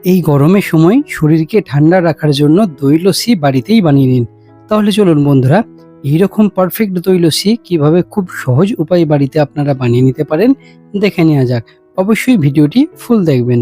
এই গরমের সময় শরীরকে ঠান্ডা রাখার জন্য দই লস্যি বাড়িতেই বানিয়ে নিন। তাহলে চলুন বন্ধুরা, এইরকম পারফেক্ট দই লস্যি কিভাবে খুব সহজ উপায়ে বাড়িতে আপনারা বানিয়ে নিতে পারেন দেখে নেওয়া যাক। অবশ্যই ভিডিওটি ফুল দেখবেন।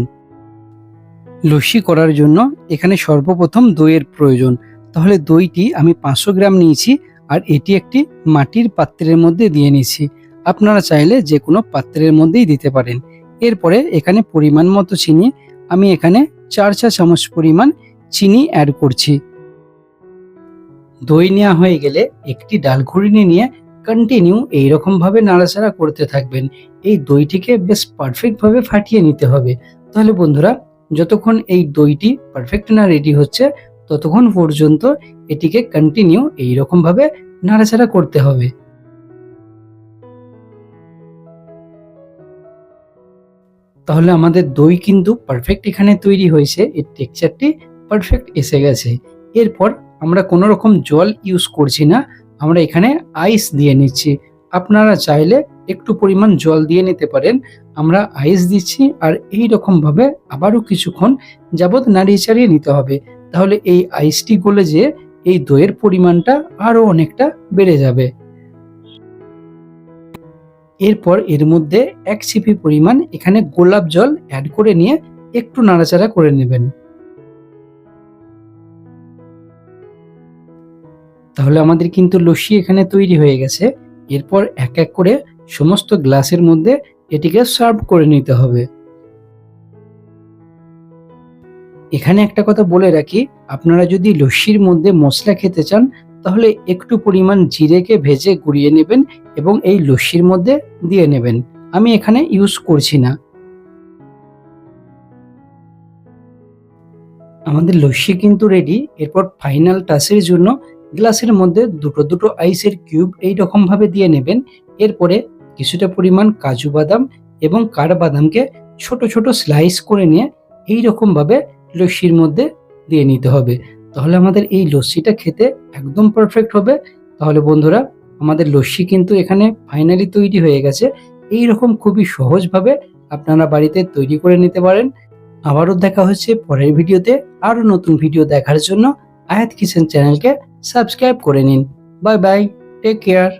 লস্যি করার জন্য এখানে সর্বপ্রথম দইয়ের প্রয়োজন। তাহলে দইটি আমি 500 গ্রাম নিয়েছি আর এটি একটি মাটির পাত্রের মধ্যে দিয়ে নিয়েছি। আপনারা চাইলে যে কোনো পাত্রের মধ্যেই দিতে পারেন। এরপরে এখানে পরিমাণ মতো চিনি, আমি এখানে 4 চা চামচ পরিমাণ চিনি অ্যাড করছি। দই নেওয়া হয়ে গেলে একটি ডাল ঘুরিয়ে নিয়ে কন্টিনিউ এইরকম ভাবে নাড়াচাড়া করতে থাকবেন। এই দইটিকে বেশ পারফেক্ট ভাবে ফাটিয়ে নিতে হবে। তাহলে বন্ধুরা, যতক্ষণ এই দইটি পারফেক্ট না রেডি হচ্ছে ততক্ষণ পর্যন্ত এটিকে কন্টিনিউ এইরকম ভাবে নাড়াচাড়া করতে হবে। তাহলে আমাদের দই কিন্তু পারফেক্ট এখানে তৈরি হয়েছে, এর টেক্সচারটি পারফেক্ট এসে গেছে। এরপর আমরা কোনো রকম জল ইউজ করছি না, আমরা এখানে আইস দিয়ে নিচ্ছি। আপনারা চাইলে একটু পরিমাণ জল দিয়ে নিতে পারেন। আমরা আইস দিচ্ছি আর এই রকম ভাবে আবারও কিছুক্ষণ যাবত নাড়িয়ে চাড়িয়ে নিতে হবে। তাহলে এই আইসটি গলে যেয়ে এই দইয়ের পরিমাণটা আরো অনেকটা বেড়ে যাবে। এরপর এর মধ্যে 1 চিপি পরিমাণ এখানে গোলাপ জল অ্যাড করে নিয়ে একটু নাড়াচাড়া করে নেবেন। তাহলে আমাদের কিন্তু লস্যি এখানে তৈরি হয়ে গেছে। এরপর এক এক করে সমস্ত গ্লাসের মধ্যে এটিকে সার্ভ করে নিতে হবে। এখানে একটা কথা বলে রাখি, আপনারা যদি লস্যির মধ্যে মশলা খেতে চান তাহলে একটু পরিমাণ জিরেকে ভেজে গুঁড়িয়ে নেবেন এবং এই লস্যির মধ্যে দিয়ে নেবেন। আমি এখানে ইউজ করছি না। আমাদের লস্যি কিন্তু রেডি। এরপর ফাইনাল টাচের জন্য গ্লাসের মধ্যে দুটো দুটো আইসের কিউব এইরকম ভাবে দিয়ে নেবেন। এরপরে কিছুটা পরিমাণ কাজু বাদাম এবং কাঠবাদামকে ছোট ছোট স্লাইস করে নিয়ে এইরকম ভাবে লস্যির মধ্যে দিয়ে নিতে হবে। তাহলে আমাদের এই লস্যিটা খেতে একদম পারফেক্ট হবে। তাহলে বন্ধুরা, আমাদের লস্যি কিন্তু এখানে ফাইনালি তৈরি হয়ে গেছে। এইরকম খুবই সহজভাবে আপনারা বাড়িতে তৈরি করে নিতে পারেন। আবারও দেখা হচ্ছে পরের ভিডিওতে। আরো নতুন ভিডিও দেখার জন্য আয়াত কিচেন চ্যানেলকে সাবস্ক্রাইব করে নিন। Bye bye, take care.